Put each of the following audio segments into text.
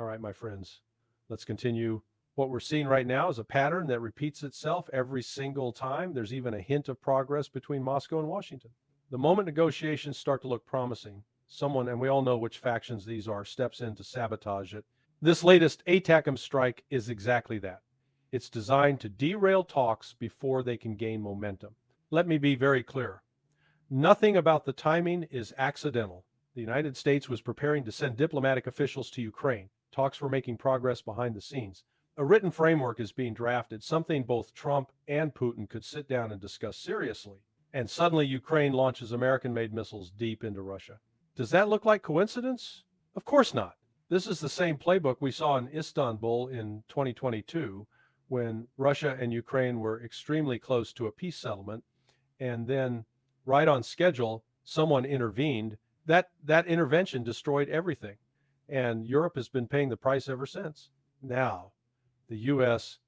All right, my friends, let's continue. What we're seeing right now is a pattern that repeats itself every single time. There's even a hint of progress between Moscow and Washington. The moment negotiations start to look promising, someone, and we all know which factions these are, steps in to sabotage it. This latest ATACMS strike is exactly that. It's designed to derail talks before they can gain momentum. Let me be very clear. Nothing about the timing is accidental. The United States was preparing to send diplomatic officials to Ukraine. Talks were making progress behind the scenes. A written framework is being drafted, something both Trump and Putin could sit down and discuss seriously. And suddenly Ukraine launches American-made missiles deep into Russia. Does that look like coincidence? Of course not. This is the same playbook we saw in Istanbul in 2022, when Russia and Ukraine were extremely close to a peace settlement, and then right on schedule, someone intervened. That intervention destroyed everything, and Europe has been paying the price ever since. Now, the U.S.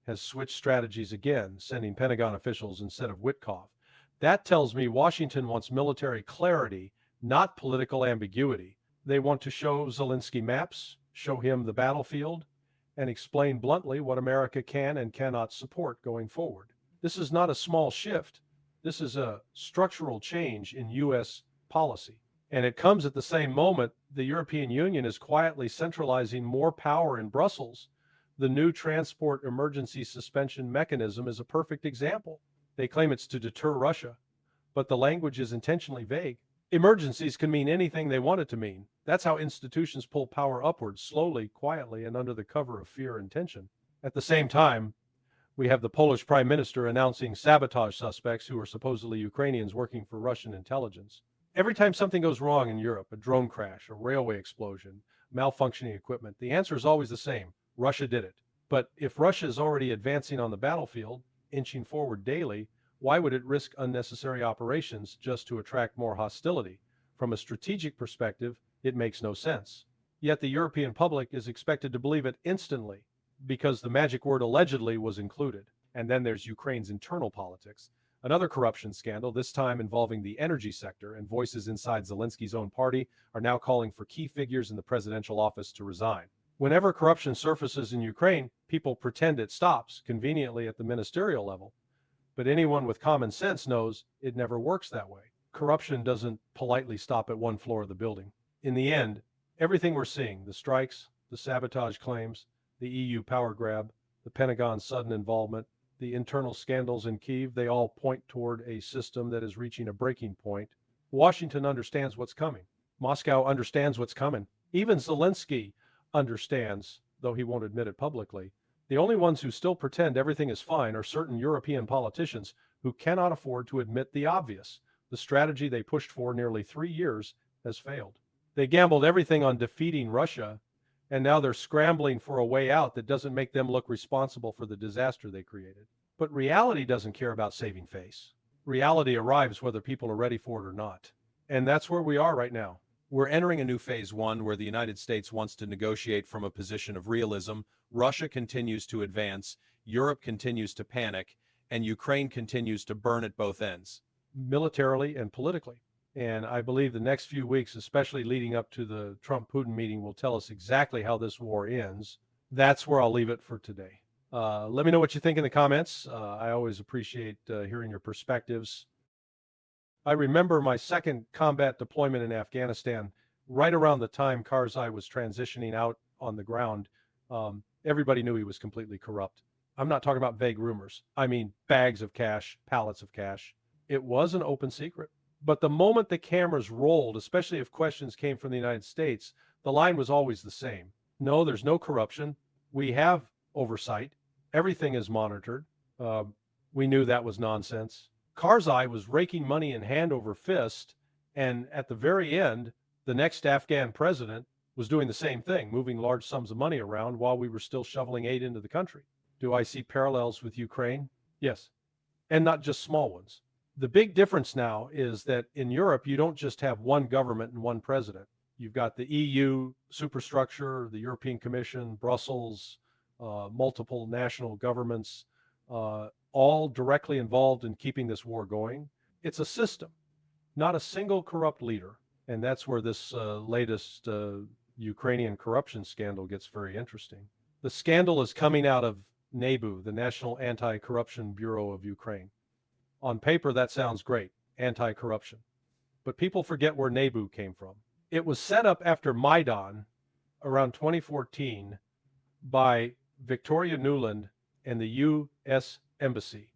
has switched strategies again, sending Pentagon officials instead of Witkoff. That tells me Washington wants military clarity, not political ambiguity. They want to show Zelensky maps, show him the battlefield, and explain bluntly what America can and cannot support going forward. This is not a small shift. This is a structural change in U.S. policy. And it comes at the same moment the European Union is quietly centralizing more power in Brussels. The new transport emergency suspension mechanism is a perfect example. They claim it's to deter Russia, but the language is intentionally vague. Emergencies can mean anything they want it to mean. That's how institutions pull power upwards, slowly, quietly, and under the cover of fear and tension. At the same time, we have the Polish prime minister announcing sabotage suspects who are supposedly Ukrainians working for Russian intelligence. Every time something goes wrong in Europe, a drone crash, a railway explosion, malfunctioning equipment, the answer is always the same. Russia did it. But if Russia is already advancing on the battlefield, inching forward daily, why would it risk unnecessary operations just to attract more hostility? From a strategic perspective, it makes no sense. Yet the European public is expected to believe it instantly because the magic word allegedly was included. And then there's Ukraine's internal politics. Another corruption scandal, this time involving the energy sector, and voices inside Zelensky's own party are now calling for key figures in the presidential office to resign. Whenever corruption surfaces in Ukraine, people pretend it stops, conveniently at the ministerial level. But anyone with common sense knows it never works that way. Corruption doesn't politely stop at one floor of the building. In the end, everything we're seeing, the strikes, the sabotage claims, the EU power grab, the Pentagon's sudden involvement, the internal scandals in Kyiv, they all point toward a system that is reaching a breaking point. Washington understands what's coming. Moscow understands what's coming. Even Zelensky understands, though he won't admit it publicly. The only ones who still pretend everything is fine are certain European politicians who cannot afford to admit the obvious. The strategy they pushed for nearly 3 years has failed. They gambled everything on defeating Russia, and now they're scrambling for a way out that doesn't make them look responsible for the disaster they created. But reality doesn't care about saving face. Reality arrives whether people are ready for it or not. And that's where we are right now. We're entering a new phase one where the United States wants to negotiate from a position of realism, Russia continues to advance, Europe continues to panic, and Ukraine continues to burn at both ends. Militarily and politically. And I believe the next few weeks, especially leading up to the Trump-Putin meeting, will tell us exactly how this war ends. That's where I'll leave it for today. Let me know what you think in the comments. I always appreciate hearing your perspectives. I remember my second combat deployment in Afghanistan, right around the time Karzai was transitioning out on the ground. Everybody knew he was completely corrupt. I'm not talking about vague rumors. I mean bags of cash, pallets of cash. It was an open secret. But the moment the cameras rolled, especially if questions came from the United States, the line was always the same. No, there's no corruption. We have oversight. Everything is monitored. We knew that was nonsense. Karzai was raking money in hand over fist, and at the very end, the next Afghan president was doing the same thing, moving large sums of money around while we were still shoveling aid into the country. Do I see parallels with Ukraine? Yes, and not just small ones. The big difference now is that in Europe, you don't just have one government and one president. You've got the EU superstructure, the European Commission, Brussels, multiple national governments, all directly involved in keeping this war going. It's a system, not a single corrupt leader. And that's where this latest Ukrainian corruption scandal gets very interesting. The scandal is coming out of NABU, the National Anti-Corruption Bureau of Ukraine. On paper, that sounds great, anti-corruption. But people forget where NABU came from. It was set up after Maidan around 2014 by Victoria Nuland and the U.S. Embassy.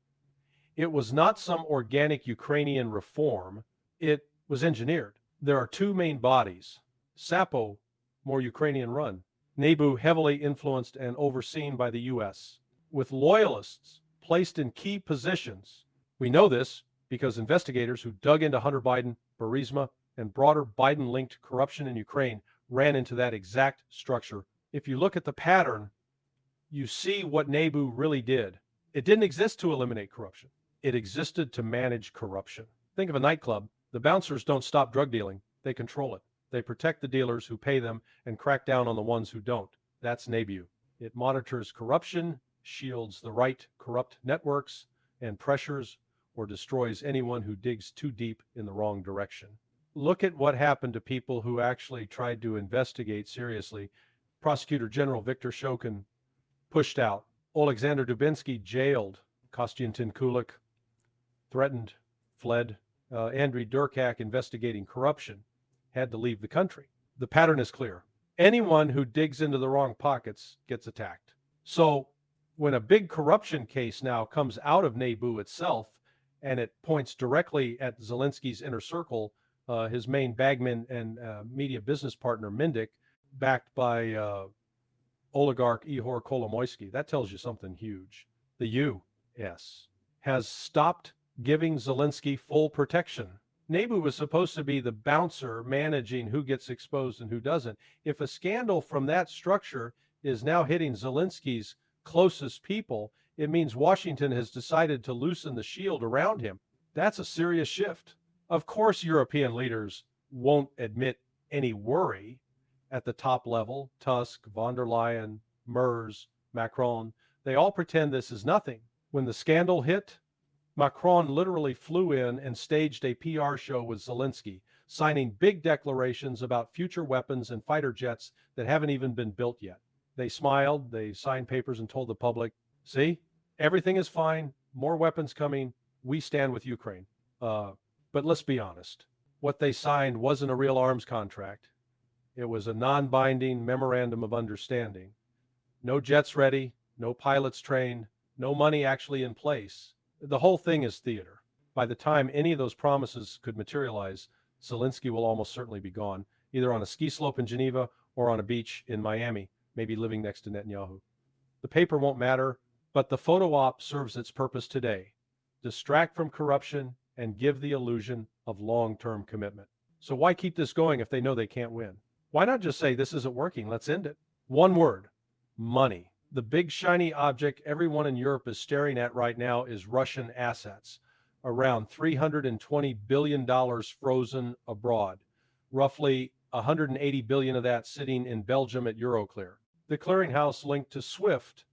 It was not some organic Ukrainian reform. It was engineered. There are two main bodies. SAPO, more Ukrainian run. NABU, heavily influenced and overseen by the U.S., with loyalists placed in key positions. We know this because investigators who dug into Hunter Biden, Burisma, and broader Biden-linked corruption in Ukraine ran into that exact structure. If you look at the pattern, you see what NABU really did. It didn't exist to eliminate corruption. It existed to manage corruption. Think of a nightclub. The bouncers don't stop drug dealing. They control it. They protect the dealers who pay them and crack down on the ones who don't. That's NABU. It monitors corruption, shields the right corrupt networks, and pressures or destroys anyone who digs too deep in the wrong direction. Look at what happened to people who actually tried to investigate seriously. Prosecutor General Viktor Shokin pushed out. Alexander Dubinsky jailed. Konstantin Kulik threatened, fled. Andriy Durkak, investigating corruption, had to leave the country. The pattern is clear. Anyone who digs into the wrong pockets gets attacked. So when a big corruption case now comes out of NABU itself, and it points directly at Zelensky's inner circle, his main bagman and media business partner, Mindik, backed by oligarch Ihor Kolomoisky, that tells you something huge. The U.S. has stopped giving Zelensky full protection. NABU was supposed to be the bouncer managing who gets exposed and who doesn't. If a scandal from that structure is now hitting Zelensky's closest people, it means Washington has decided to loosen the shield around him. That's a serious shift. Of course, European leaders won't admit any worry at the top level. Tusk, von der Leyen, Merz, Macron, they all pretend this is nothing. When the scandal hit, Macron literally flew in and staged a PR show with Zelensky, signing big declarations about future weapons and fighter jets that haven't even been built yet. They smiled, they signed papers and told the public, see, everything is fine, more weapons coming, we stand with Ukraine. But let's be honest, what they signed wasn't a real arms contract. It was a non-binding memorandum of understanding. No jets ready, no pilots trained, no money actually in place. The whole thing is theater. By the time any of those promises could materialize, Zelensky will almost certainly be gone, either on a ski slope in Geneva or on a beach in Miami, maybe living next to Netanyahu. The paper won't matter, but the photo op serves its purpose today. Distract from corruption and give the illusion of long-term commitment. So why keep this going if they know they can't win? Why not just say, this isn't working, let's end it? One word, money. The big shiny object everyone in Europe is staring at right now is Russian assets. Around $320 billion frozen abroad. Roughly $180 billion of that sitting in Belgium at Euroclear. The clearinghouse linked to SWIFT.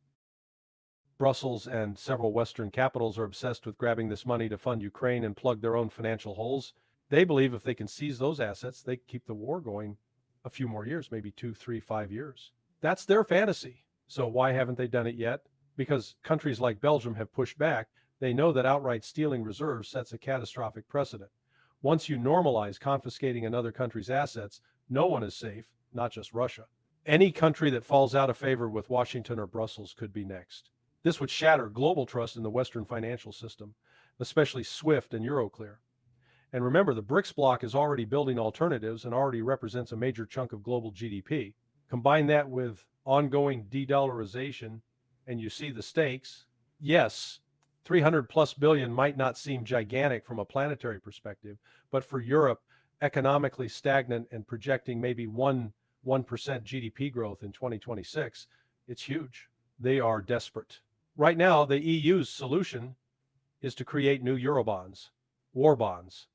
Brussels and several Western capitals are obsessed with grabbing this money to fund Ukraine and plug their own financial holes. They believe if they can seize those assets, they can keep the war going a few more years, maybe 2, 3, 5 years. That's their fantasy. So why haven't they done it yet? Because countries like Belgium have pushed back. They know that outright stealing reserves sets a catastrophic precedent. Once you normalize confiscating another country's assets, no one is safe, not just Russia. Any country that falls out of favor with Washington or Brussels could be next. This would shatter global trust in the Western financial system, especially SWIFT and Euroclear. And remember, the BRICS bloc is already building alternatives and already represents a major chunk of global GDP. Combine that with ongoing de-dollarization, and you see the stakes. Yes, 300+ billion might not seem gigantic from a planetary perspective, but for Europe, economically stagnant and projecting maybe 1% GDP growth in 2026, it's huge. They are desperate. Right now, the EU's solution is to create new Eurobonds, war bonds,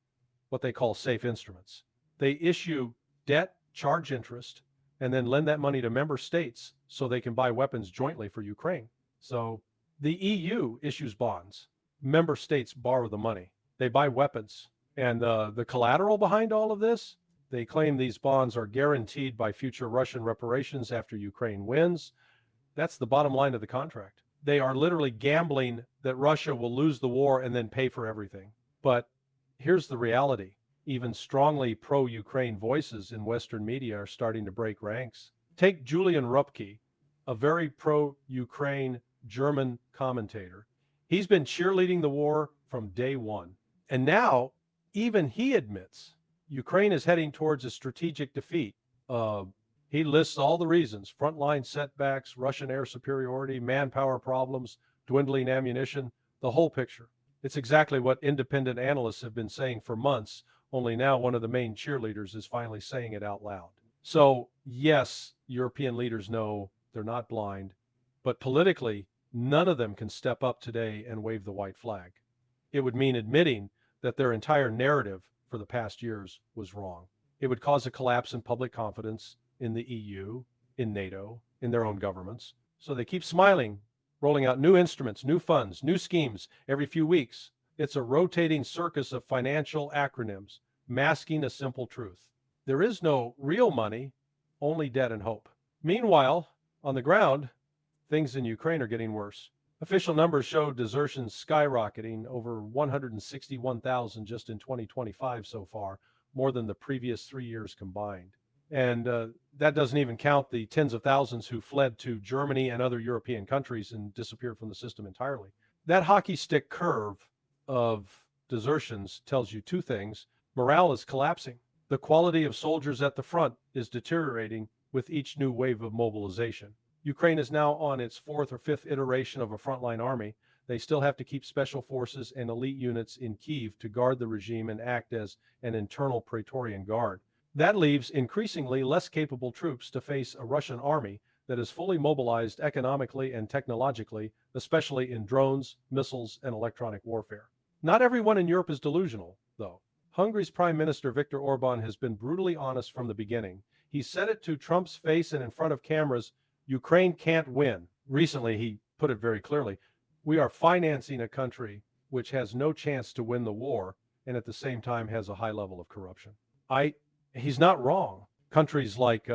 what they call safe instruments. They issue debt, charge interest, and then lend that money to member states so they can buy weapons jointly for Ukraine. So the EU issues bonds. Member states borrow the money. They buy weapons. And the collateral behind all of this, They claim these bonds are guaranteed by future Russian reparations after Ukraine wins. That's the bottom line of the contract. They are literally gambling that Russia will lose the war and then pay for everything. But here's the reality. Even strongly pro-Ukraine voices in Western media are starting to break ranks. Take Julian Rupke, a very pro-Ukraine German commentator. He's been cheerleading the war from day one. And now, even he admits Ukraine is heading towards a strategic defeat. He lists all the reasons: frontline setbacks, Russian air superiority, manpower problems, dwindling ammunition, the whole picture. It's exactly what independent analysts have been saying for months, only now one of the main cheerleaders is finally saying it out loud. So, yes, European leaders know they're not blind, but politically, none of them can step up today and wave the white flag. It would mean admitting that their entire narrative for the past years was wrong. It would cause a collapse in public confidence in the EU, in NATO, in their own governments. So they keep smiling, rolling out new instruments, new funds, new schemes every few weeks. It's a rotating circus of financial acronyms, masking a simple truth. There is no real money, only debt and hope. Meanwhile, on the ground, things in Ukraine are getting worse. Official numbers show desertions skyrocketing, over 161,000 just in 2025 so far, more than the previous 3 years combined. And that doesn't even count the tens of thousands who fled to Germany and other European countries and disappeared from the system entirely. That hockey stick curve of desertions tells you two things. Morale is collapsing. The quality of soldiers at the front is deteriorating with each new wave of mobilization. Ukraine is now on its fourth or fifth iteration of a frontline army. They still have to keep special forces and elite units in Kyiv to guard the regime and act as an internal Praetorian Guard. That leaves increasingly less capable troops to face a Russian army that is fully mobilized economically and technologically, especially in drones, missiles, and electronic warfare. Not everyone in Europe is delusional, though. Hungary's Prime Minister Viktor Orban has been brutally honest from the beginning. He said it to Trump's face and in front of cameras: Ukraine can't win. Recently, he put it very clearly: we are financing a country which has no chance to win the war and at the same time has a high level of corruption. He's not wrong. Countries like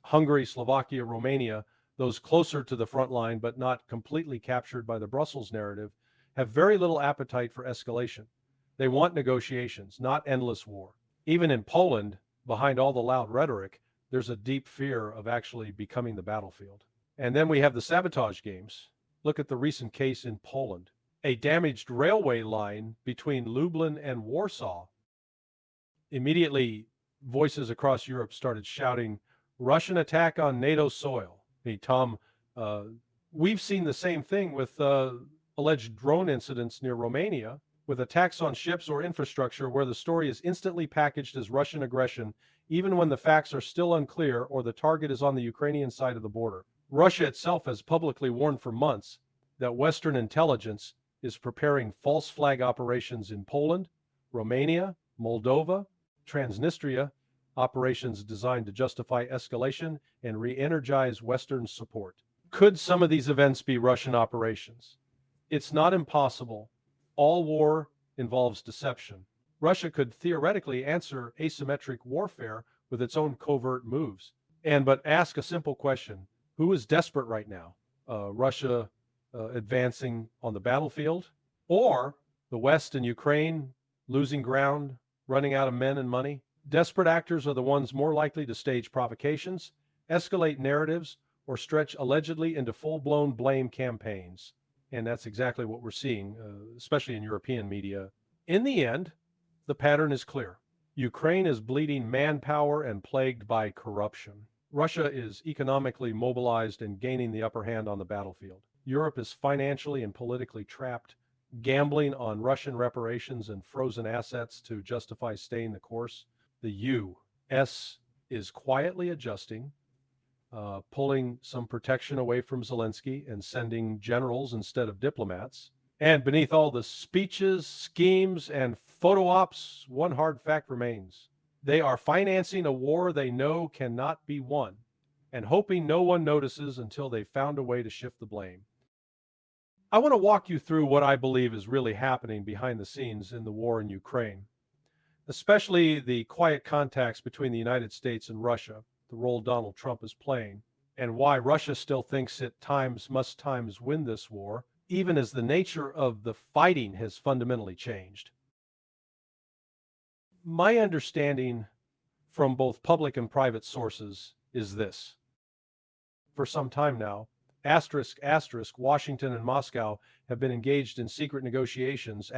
Hungary, Slovakia, Romania, those closer to the front line but not completely captured by the Brussels narrative, have very little appetite for escalation. They want negotiations, not endless war. Even in Poland, behind all the loud rhetoric, there's a deep fear of actually becoming the battlefield. And then we have the sabotage games. Look at the recent case in Poland. A damaged railway line between Lublin and Warsaw. Immediately, voices across Europe started shouting, Russian attack on NATO soil. Hey, Tom, we've seen the same thing with alleged drone incidents near Romania, with attacks on ships or infrastructure where the story is instantly packaged as Russian aggression, even when the facts are still unclear or the target is on the Ukrainian side of the border. Russia itself has publicly warned for months that Western intelligence is preparing false flag operations in Poland, Romania, Moldova, Transnistria, operations designed to justify escalation and re-energize Western support. Could some of these events be Russian operations? It's not impossible. All war involves deception. Russia could theoretically answer asymmetric warfare with its own covert moves. But ask a simple question: who is desperate right now? Russia advancing on the battlefield, or the West and Ukraine losing ground, running out of men and money? Desperate actors are the ones more likely to stage provocations, escalate narratives, or stretch allegedly into full-blown blame campaigns. And that's exactly what we're seeing, especially in European media. In the end, the pattern is clear. Ukraine is bleeding manpower and plagued by corruption. Russia is economically mobilized and gaining the upper hand on the battlefield. Europe is financially and politically trapped, gambling on Russian reparations and frozen assets to justify staying the course. The U.S. is quietly adjusting, pulling some protection away from Zelensky and sending generals instead of diplomats. And beneath all the speeches, schemes, and photo ops, one hard fact remains. They are financing a war they know cannot be won, and hoping no one notices until they've found a way to shift the blame. I want to walk you through what I believe is really happening behind the scenes in the war in Ukraine. especially the quiet contacts between the United States and Russia, the role Donald Trump is playing, and why Russia still thinks it must times win this war, even as the nature of the fighting has fundamentally changed. My understanding from both public and private sources is this. For some time now, Washington and Moscow have been engaged in secret negotiations,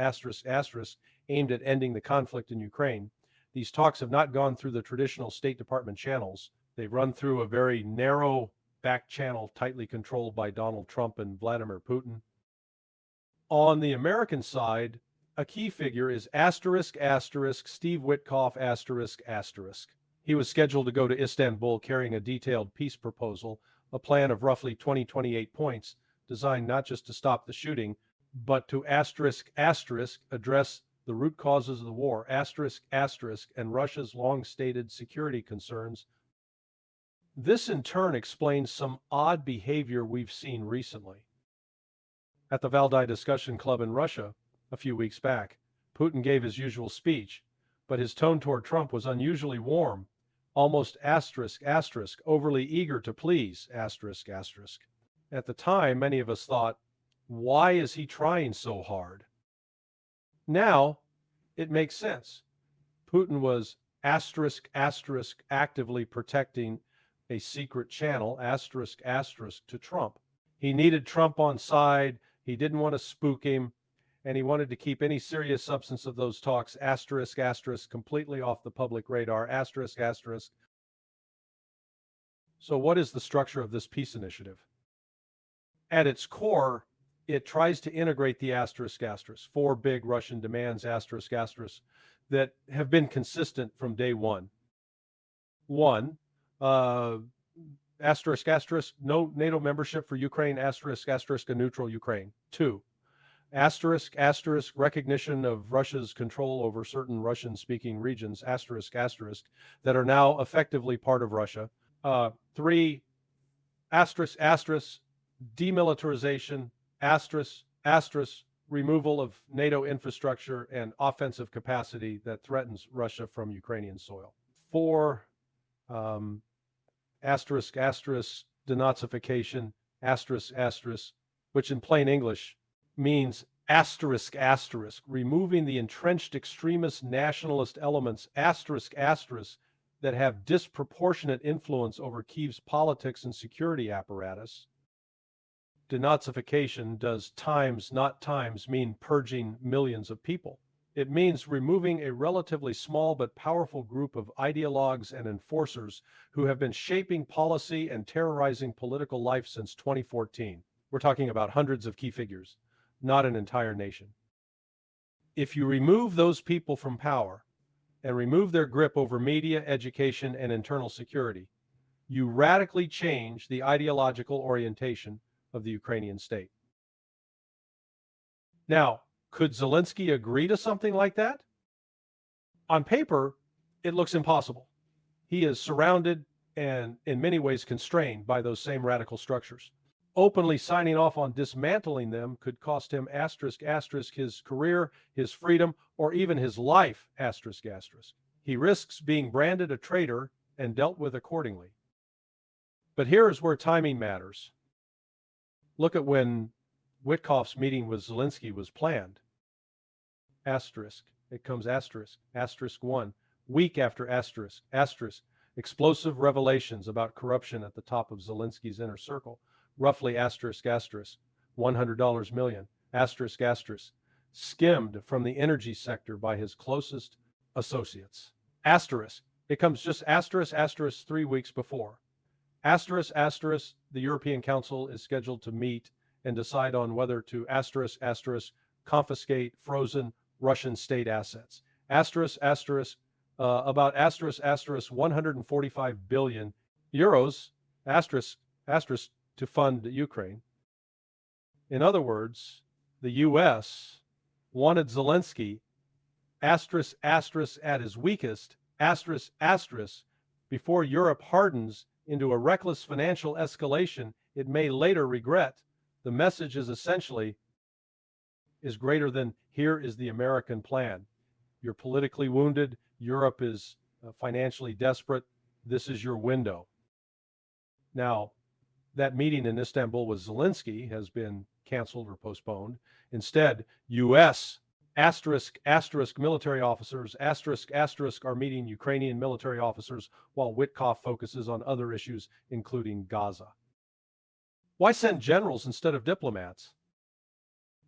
aimed at ending the conflict in Ukraine. These talks have not gone through the traditional State Department channels. They've run through a very narrow back channel, tightly controlled by Donald Trump and Vladimir Putin. On the American side, a key figure is Steve Witkoff. He was scheduled to go to Istanbul carrying a detailed peace proposal, a plan of roughly 28 points, designed not just to stop the shooting, but to address the root causes of the war, and Russia's long-stated security concerns. This in turn explains some odd behavior we've seen recently. At the Valdai Discussion Club in Russia a few weeks back, Putin gave his usual speech, but his tone toward Trump was unusually warm, almost overly eager to please, At the time, many of us thought, why is he trying so hard? Now, it makes sense. Putin was actively protecting a secret channel, to Trump. He needed Trump on side, he didn't want to spook him, and he wanted to keep any serious substance of those talks, completely off the public radar, So what is the structure of this peace initiative? At its core, it tries to integrate the four big Russian demands, that have been consistent from day one. One, no NATO membership for Ukraine, a neutral Ukraine. Two, recognition of Russia's control over certain Russian-speaking regions, that are now effectively part of Russia. Three, demilitarization, removal of NATO infrastructure and offensive capacity that threatens Russia from Ukrainian soil. Four, denazification, which in plain English means removing the entrenched extremist nationalist elements, that have disproportionate influence over Kyiv's politics and security apparatus. Denazification does not times mean purging millions of people. It means removing a relatively small but powerful group of ideologues and enforcers who have been shaping policy and terrorizing political life since 2014. We're talking about hundreds of key figures, not an entire nation. If you remove those people from power and remove their grip over media, education, and internal security, you radically change the ideological orientation of the Ukrainian state. Now, could Zelensky agree to something like that? On paper, it looks impossible. He is surrounded and in many ways constrained by those same radical structures. Openly signing off on dismantling them could cost him his career, his freedom, or even his life, He risks being branded a traitor and dealt with accordingly. But here is where timing matters. Look at when Witkoff's meeting with Zelensky was planned. It comes *, 1, week after *, explosive revelations about corruption at the top of Zelensky's inner circle, roughly $100 million, skimmed from the energy sector by his closest associates. It comes just * 3 weeks before. The European Council is scheduled to meet and decide on whether to confiscate frozen Russian state assets. About 145 billion euros, to fund Ukraine. In other words, the U.S. wanted Zelensky, at his weakest, before Europe hardens into a reckless financial escalation it may later regret. The message is essentially greater than here is the American plan. You're politically wounded. Europe is financially desperate. This is your window. Now, that meeting in Istanbul with Zelensky has been canceled or postponed. Instead, U.S. military officers are meeting Ukrainian military officers while Witkoff focuses on other issues, including Gaza. Why send generals instead of diplomats?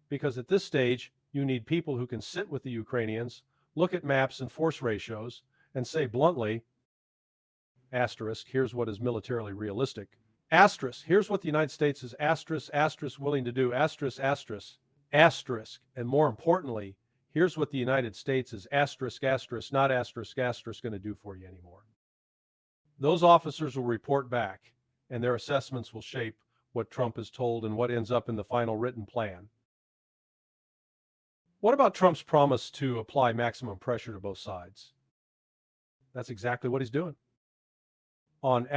Because at this stage, you need people who can sit with the Ukrainians, look at maps and force ratios, and say bluntly, here's what is militarily realistic. Here's what the United States is willing to do. And more importantly, here's what the United States is not going to do for you anymore. Those officers will report back, and their assessments will shape what Trump is told and what ends up in the final written plan. What about Trump's promise to apply maximum pressure to both sides? That's exactly what he's doing. On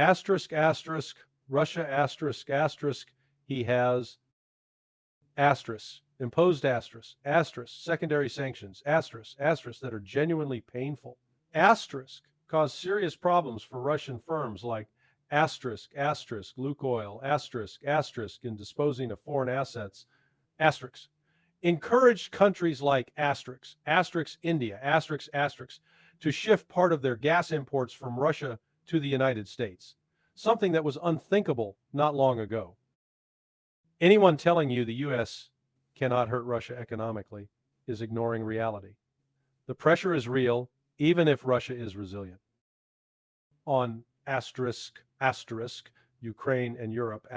Russia he has imposed secondary sanctions, that are genuinely painful. Cause serious problems for Russian firms like Lukoil, in disposing of foreign assets, encouraged countries like India, to shift part of their gas imports from Russia to the United States, something that was unthinkable not long ago. Anyone telling you the U.S. cannot hurt Russia economically is ignoring reality. The pressure is real, even if Russia is resilient. On Ukraine and Europe,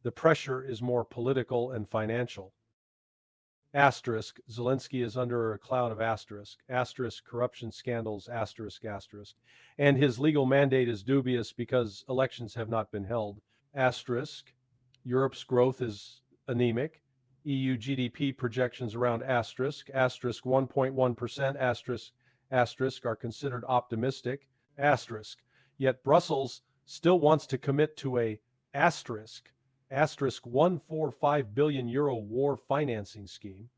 the pressure is more political and financial. Zelensky is under a cloud of corruption scandals, and his legal mandate is dubious because elections have not been held. Europe's growth is anemic. EU GDP projections around 1.1%, are considered optimistic, yet Brussels still wants to commit to a €145 billion war financing scheme,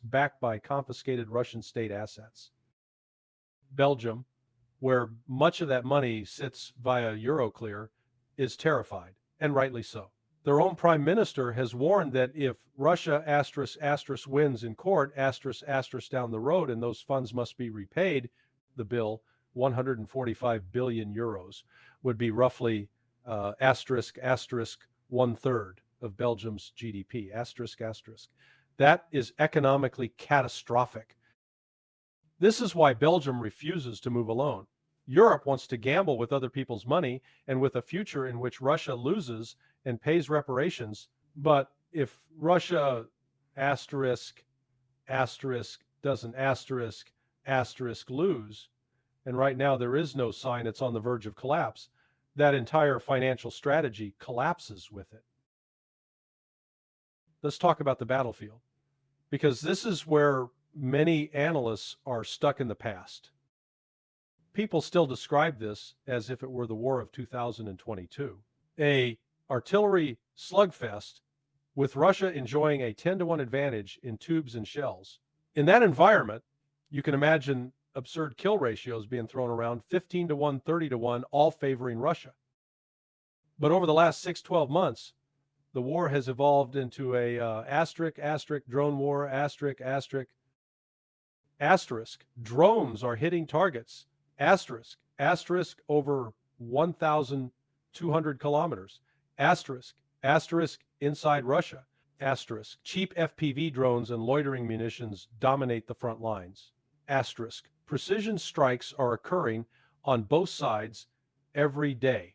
backed by confiscated Russian state assets. Belgium, where much of that money sits via Euroclear, is terrified, and rightly so. Their own prime minister has warned that if Russia wins in court down the road and those funds must be repaid, the bill, 145 billion euros, would be roughly one-third of Belgium's GDP. That is economically catastrophic. This is why Belgium refuses to move alone. Europe wants to gamble with other people's money and with a future in which Russia loses and pays reparations. But if Russia doesn't lose, and right now there is no sign it's on the verge of collapse, that entire financial strategy collapses with it. Let's talk about the battlefield, because this is where many analysts are stuck in the past. People still describe this as if it were the war of 2022, a artillery slugfest with Russia enjoying a 10-to-1 advantage in tubes and shells. In that environment, you can imagine absurd kill ratios being thrown around, 15-to-1, 30-to-1, all favoring Russia. But over the last 6-12 months, the war has evolved into a drone war, drones are hitting targets, over 1,200 kilometers, inside Russia, cheap FPV drones and loitering munitions dominate the front lines, precision strikes are occurring on both sides every day.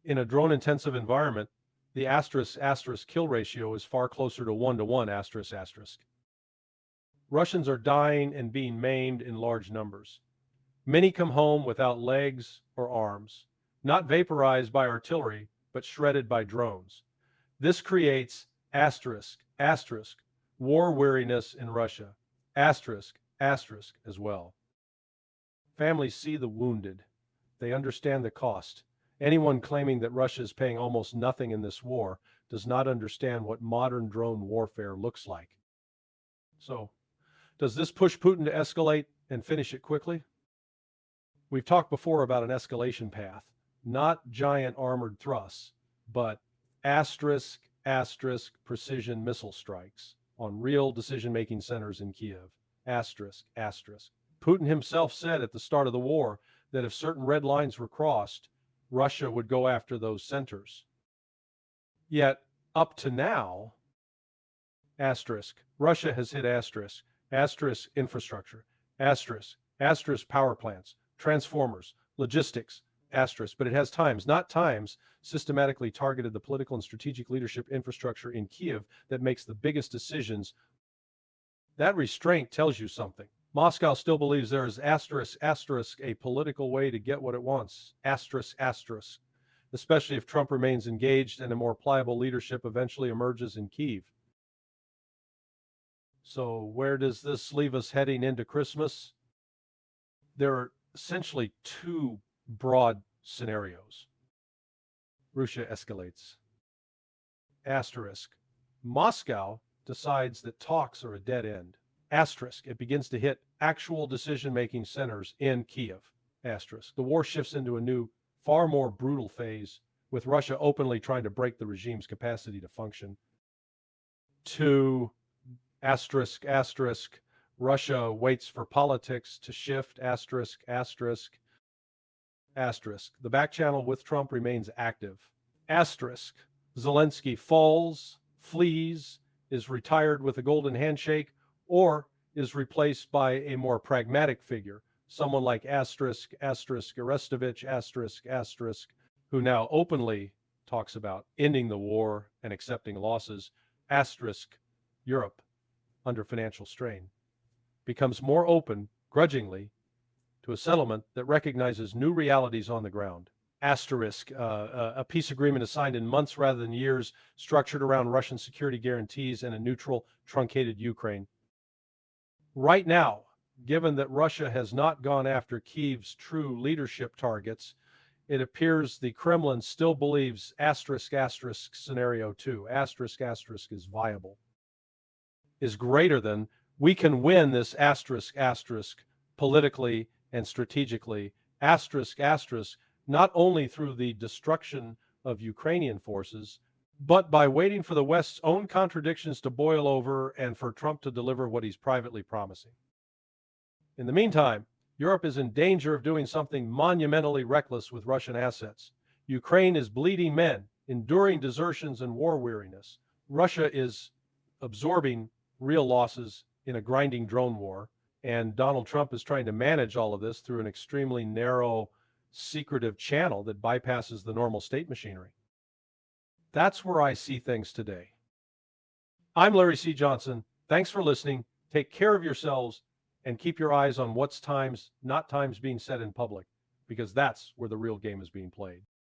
In a drone-intensive environment, the kill ratio is far closer to 1-to-1 Russians are dying and being maimed in large numbers. Many come home without legs or arms, not vaporized by artillery, but shredded by drones. This creates war weariness in Russia, as well. Families see the wounded. They understand the cost. Anyone claiming that Russia is paying almost nothing in this war does not understand what modern drone warfare looks like. So, does this push Putin to escalate and finish it quickly? We've talked before about an escalation path, not giant armored thrusts, but asterisk, asterisk precision missile strikes on real decision-making centers in Kiev. Asterisk, asterisk. Putin himself said at the start of the war that if certain red lines were crossed, Russia would go after those centers. Yet, up to now, asterisk, Russia has hit asterisk, asterisk infrastructure, asterisk, asterisk power plants, transformers, logistics, asterisk, but it has times, not times, systematically targeted the political and strategic leadership infrastructure in Kiev that makes the biggest decisions. That restraint tells you something. Moscow still believes there is asterisk, asterisk, a political way to get what it wants, asterisk, asterisk, especially if Trump remains engaged and a more pliable leadership eventually emerges in Kiev. So where does this leave us heading into Christmas? There are essentially two broad scenarios. Russia escalates. Asterisk. Moscow decides that talks are a dead end. Asterisk. It begins to hit actual decision-making centers in Kiev. Asterisk. The war shifts into a new, far more brutal phase, with Russia openly trying to break the regime's capacity to function. Two, asterisk, asterisk. Russia waits for politics to shift, asterisk, asterisk, asterisk. The back channel with Trump remains active. Asterisk. Zelensky falls, flees, is retired with a golden handshake, or is replaced by a more pragmatic figure, someone like asterisk, asterisk, Arestovich, asterisk, asterisk, who now openly talks about ending the war and accepting losses, asterisk, Europe, under financial strain, becomes more open, grudgingly, to a settlement that recognizes new realities on the ground. Asterisk, a peace agreement is signed in months rather than years, structured around Russian security guarantees and a neutral, truncated Ukraine. Right now, given that Russia has not gone after Kyiv's true leadership targets, it appears the Kremlin still believes asterisk, asterisk scenario 2, asterisk, asterisk is viable, is greater than we can win this asterisk, asterisk politically and strategically, asterisk, asterisk, not only through the destruction of Ukrainian forces, but by waiting for the West's own contradictions to boil over and for Trump to deliver what he's privately promising. In the meantime, Europe is in danger of doing something monumentally reckless with Russian assets. Ukraine is bleeding men, enduring desertions and war weariness. Russia is absorbing real losses in a grinding drone war, and Donald Trump is trying to manage all of this through an extremely narrow, secretive channel that bypasses the normal state machinery. That's where I see things today. I'm Larry C. Johnson. Thanks for listening. Take care of yourselves and keep your eyes on what's times, not times being said in public, because that's where the real game is being played.